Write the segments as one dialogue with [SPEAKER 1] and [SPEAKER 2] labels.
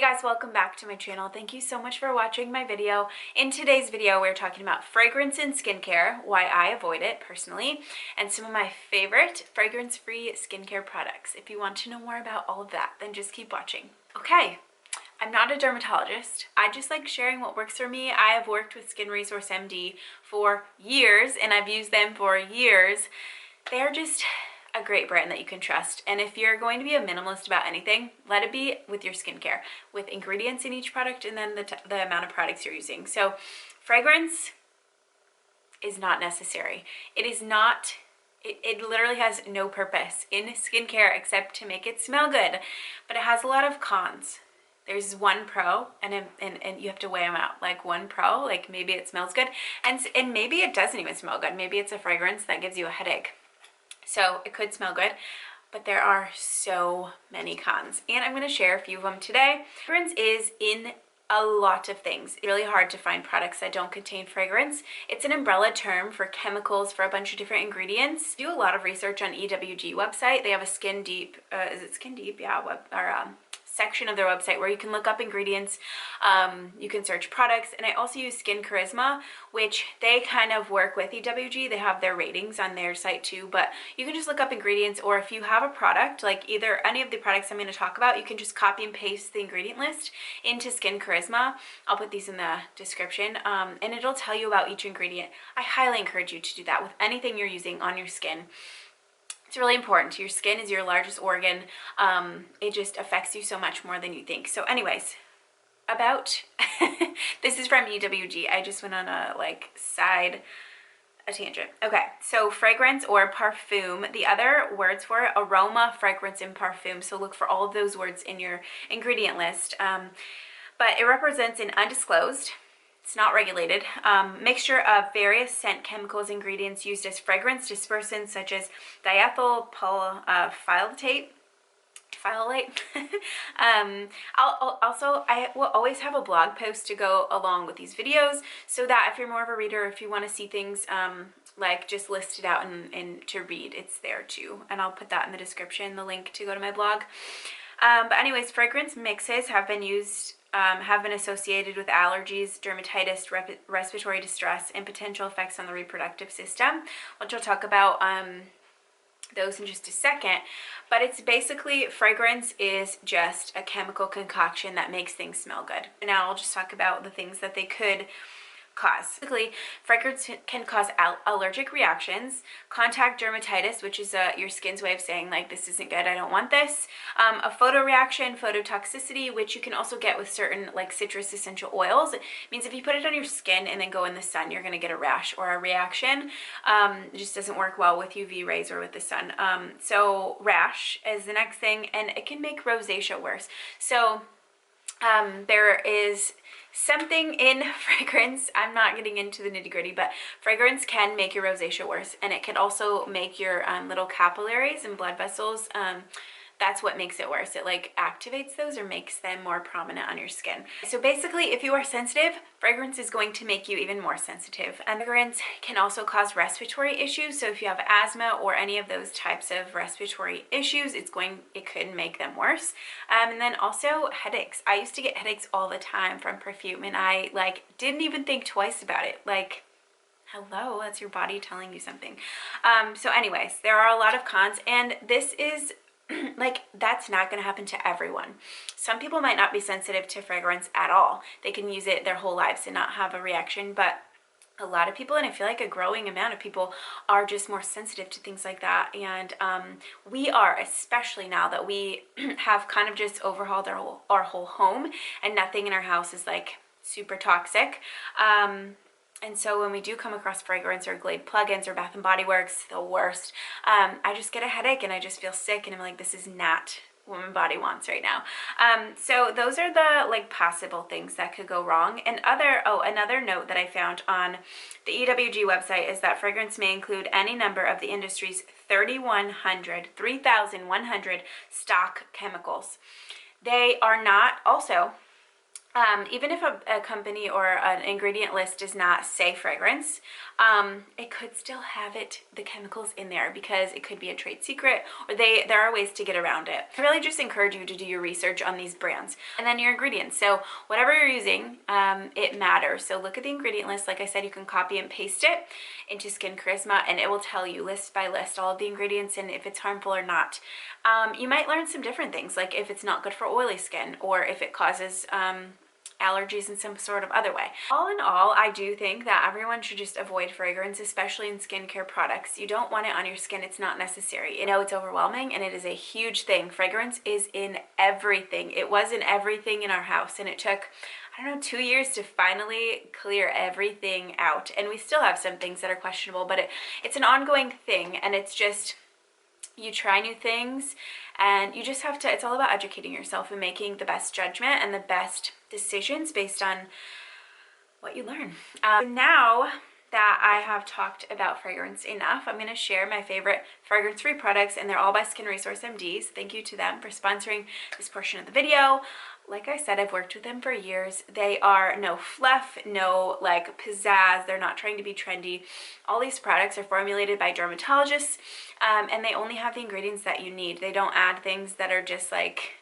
[SPEAKER 1] Hey guys, welcome back to my channel. Thank you so much for watching my video. In today's video, we're talking about fragrance in skincare, why I avoid it personally, and some of my favorite fragrance-free skincare products. If you want to know more about all of that, then just keep watching. Okay, I'm not a dermatologist. I just like sharing what works for me. I have worked with Skin Resource MD for years, and I've used them for years. They're just a great brand that you can trust. And if you're going to be a minimalist about anything, let it be with your skincare, with ingredients in each product and then the amount of products you're using. So fragrance is not necessary. It is not, it literally has no purpose in skincare except to make it smell good, but it has a lot of cons. There's one pro, and you have to weigh them out. Like one pro, like maybe it smells good, and maybe it doesn't even smell good. Maybe it's a fragrance that gives you a headache. So it could smell good, but there are so many cons, and I'm going to share a few of them today. Fragrance is in a lot of things. It's really hard to find products that don't contain fragrance. It's an umbrella term for chemicals for a bunch of different ingredients. Do a lot of research on EWG website. They have a Skin Deep, is it Skin Deep? Yeah, section of their website where you can look up ingredients, you can search products, and I also use Skin Charisma, which they kind of work with EWG. They have their ratings on their site too, but you can just look up ingredients, or if you have a product, like either any of the products I'm going to talk about, you can just copy and paste the ingredient list into Skin Charisma. I'll put these in the description, and it'll tell you about each ingredient. I highly encourage you to do that with anything you're using on your skin. It's really important. Your skin is your largest organ. It just affects you so much more than you think. So anyways, about, this is from EWG. I just went on a tangent. Okay, so fragrance or parfum. The other words for it, aroma, fragrance, and parfum. So look for all of those words in your ingredient list. But it represents an undisclosed, it's not regulated, mixture of various scent chemicals, ingredients used as fragrance dispersants such as diethyl phthalate. I will always have a blog post to go along with these videos, so that if you're more of a reader, if you want to see things like just listed out and to read, it's there too. And I'll put that in the description, the link to go to my blog. But anyways, fragrance mixes have been used, have been associated with allergies, dermatitis, respiratory distress, and potential effects on the reproductive system, which I'll talk about those in just a second. But it's basically, fragrance is just a chemical concoction that makes things smell good. Now I'll just talk about the things that they could cause. Basically, fragrance can cause allergic reactions, contact dermatitis, which is your skin's way of saying like, this isn't good, I don't want this, a photoreaction, phototoxicity, which you can also get with certain like citrus essential oils. It means if you put it on your skin and then go in the sun, you're going to get a rash or a reaction. It just doesn't work well with UV rays or with the sun. So rash is the next thing, and it can make rosacea worse. So there is something in fragrance, I'm not getting into the nitty-gritty, but fragrance can make your rosacea worse, and it can also make your little capillaries and blood vessels, that's what makes it worse. It like activates those or makes them more prominent on your skin. So basically, if you are sensitive, fragrance is going to make you even more sensitive. And fragrance can also cause respiratory issues. So if you have asthma or any of those types of respiratory issues, it could make them worse. And then also headaches. I used to get headaches all the time from perfume, and I like didn't even think twice about it. Like, hello, that's your body telling you something. So anyways, there are a lot of cons, and this is like, that's not going to happen to everyone. Some people might not be sensitive to fragrance at all. They can use it their whole lives and not have a reaction, but a lot of people, and I feel like a growing amount of people, are just more sensitive to things like that. And we are, especially now that we have kind of just overhauled our whole home, and nothing in our house is like super toxic. And so when we do come across fragrance or Glade plugins or Bath & Body Works, the worst, I just get a headache and I just feel sick, and I'm like, this is not what my body wants right now. So those are the like possible things that could go wrong. And another note that I found on the EWG website is that fragrance may include any number of the industry's 3,100 stock chemicals. They are not also Even if a company or an ingredient list does not say fragrance, it could still have the chemicals in there because it could be a trade secret, or there are ways to get around it. I really just encourage you to do your research on these brands. And then your ingredients. So whatever you're using, it matters. So look at the ingredient list. Like I said, you can copy and paste it into Skin Charisma, and it will tell you list by list all of the ingredients and if it's harmful or not. You might learn some different things, like if it's not good for oily skin, or if it causes allergies in some sort of other way. All in all, I do think that everyone should just avoid fragrance, especially in skincare products. You don't want it on your skin. It's not necessary. You know, it's overwhelming, and it is a huge thing. Fragrance is in everything. It was in everything in our house, and it took, I don't know, 2 years to finally clear everything out. And we still have some things that are questionable, but it's an ongoing thing, and it's just, you try new things, and you just have to, it's all about educating yourself and making the best judgment and the best decisions based on what you learn. Now that I have talked about fragrance enough, I'm going to share my favorite fragrance-free products, and they're all by Skin Resource MDs. Thank you to them for sponsoring this portion of the video. Like I said, I've worked with them for years. They are no fluff, no like pizzazz. They're not trying to be trendy. All these products are formulated by dermatologists, and they only have the ingredients that you need. They don't add things that are just like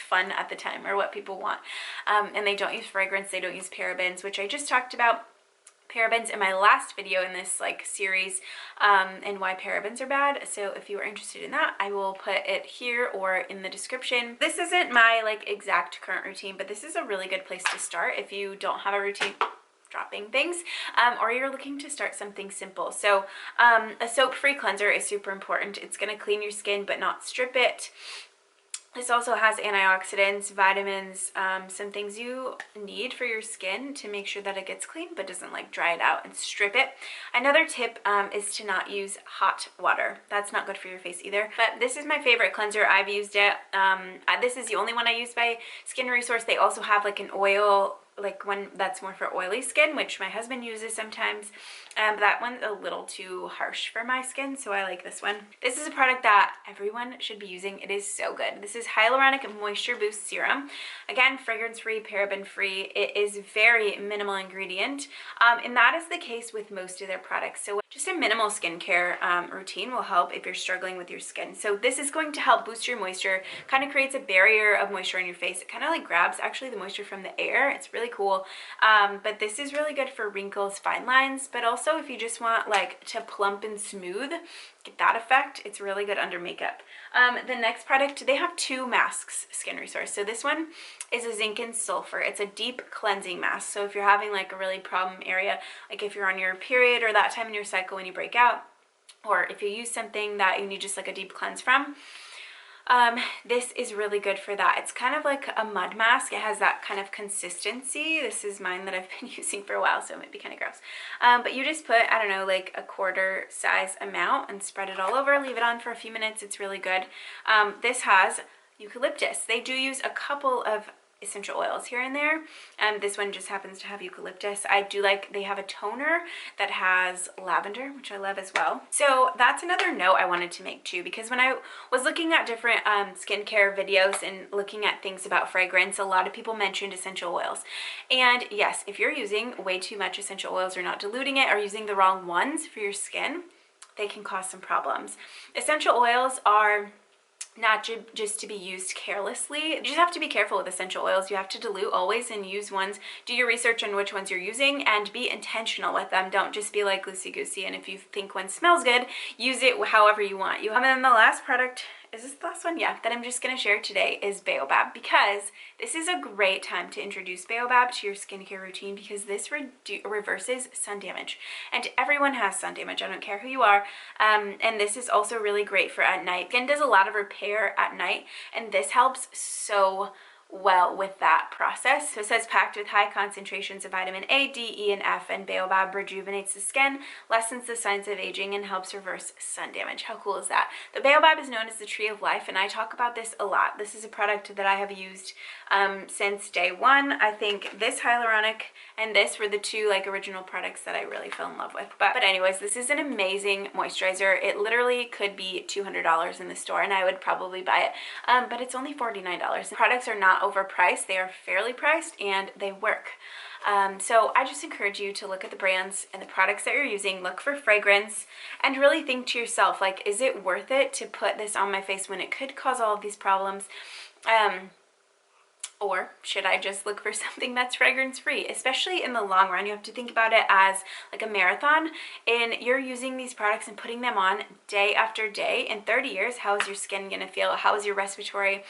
[SPEAKER 1] fun at the time or what people want. And they don't use fragrance. They don't use parabens, which I just talked about parabens in my last video in this like series, and why parabens are bad. So if you are interested in that, I will put it here or in the description. This isn't my like exact current routine, but this is a really good place to start if you don't have a routine dropping things, or you're looking to start something simple. So a soap-free cleanser is super important. It's going to clean your skin but not strip it. This also has antioxidants, vitamins, some things you need for your skin to make sure that it gets clean but doesn't like dry it out and strip it. Another tip is to not use hot water. That's not good for your face either. But this is my favorite cleanser. I've used it. This is the only one I use by Skin Resource. They also have like an oil, like one that's more for oily skin, which my husband uses sometimes. That one's a little too harsh for my skin, so I like this one. This is a product that everyone should be using. It is so good. This is Hyaluronic Moisture Boost Serum. Again, fragrance-free, paraben-free. It is very minimal ingredient, and that is the case with most of their products. So just a minimal skincare routine will help if you're struggling with your skin. So this is going to help boost your moisture, kind of creates a barrier of moisture on your face. It kind of like grabs actually the moisture from the air. It's really cool. But this is really good for wrinkles, fine lines, but also if you just want like to plump and smooth, get that effect, it's really good under makeup. The next product, they have two masks, Skin Resource. So this one is a zinc and sulfur. It's a deep cleansing mask. So if you're having like a really problem area, like if you're on your period or that time in your cycle when you break out, or if you use something that you need just like a deep cleanse from, this is really good for that. It's kind of like a mud mask. It has that kind of consistency. This is mine that I've been using for a while, so it might be kind of gross. But you just put, I don't know, like a quarter size amount and spread it all over, leave it on for a few minutes. It's really good. This has eucalyptus. They do use a couple of essential oils here and there. This one just happens to have eucalyptus. I do like, they have a toner that has lavender, which I love as well. So that's another note I wanted to make too, because when I was looking at different skincare videos and looking at things about fragrance, a lot of people mentioned essential oils. And yes, if you're using way too much essential oils or not diluting it or using the wrong ones for your skin, they can cause some problems. Essential oils are not just to be used carelessly. You just have to be careful with essential oils. You have to dilute always and use ones. Do your research on which ones you're using and be intentional with them. Don't just be like loosey-goosey, and if you think one smells good, use it however you want. And then the last product, is this the last one? Yeah, that I'm just going to share today is Baobab, because this is a great time to introduce Baobab to your skincare routine, because this reverses sun damage. And everyone has sun damage. I don't care who you are. And this is also really great for at night. Skin does a lot of repair at night, and this helps so well with that process. So it says packed with high concentrations of vitamin A, D, E, and F, and Baobab rejuvenates the skin, lessens the signs of aging, and helps reverse sun damage. How cool is that? The Baobab is known as the tree of life, and I talk about this a lot. This is a product that I have used since day one. I think this Hyaluronic and this were the two like original products that I really fell in love with. But anyways, this is an amazing moisturizer. It literally could be $200 in the store, and I would probably buy it, but it's only $49. The products are not not overpriced. They are fairly priced and they work. So I just encourage you to look at the brands and the products that you're using, look for fragrance, and really think to yourself, like, is it worth it to put this on my face when it could cause all of these problems? Or should I just look for something that's fragrance free? Especially in the long run, you have to think about it as like a marathon, and you're using these products and putting them on day after day. In 30 years, how is your skin going to feel? How is your respiratory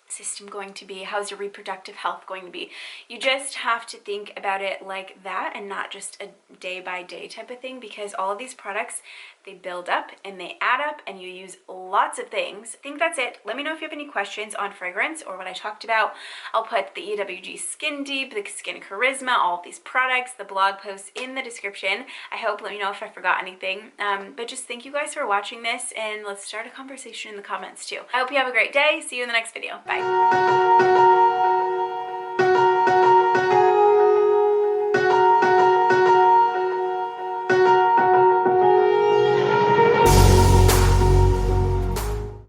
[SPEAKER 1] system going to be? How's your reproductive health going to be? You just have to think about it like that and not just a day by day type of thing, because all of these products, they build up and they add up and you use lots of things. I think that's it. Let me know if you have any questions on fragrance or what I talked about. I'll put the EWG Skin Deep, the Skin Charisma, all of these products, the blog posts in the description. I hope, let me know if I forgot anything. But just thank you guys for watching this, and let's start a conversation in the comments too. I hope you have a great day. See you in the next video. Bye.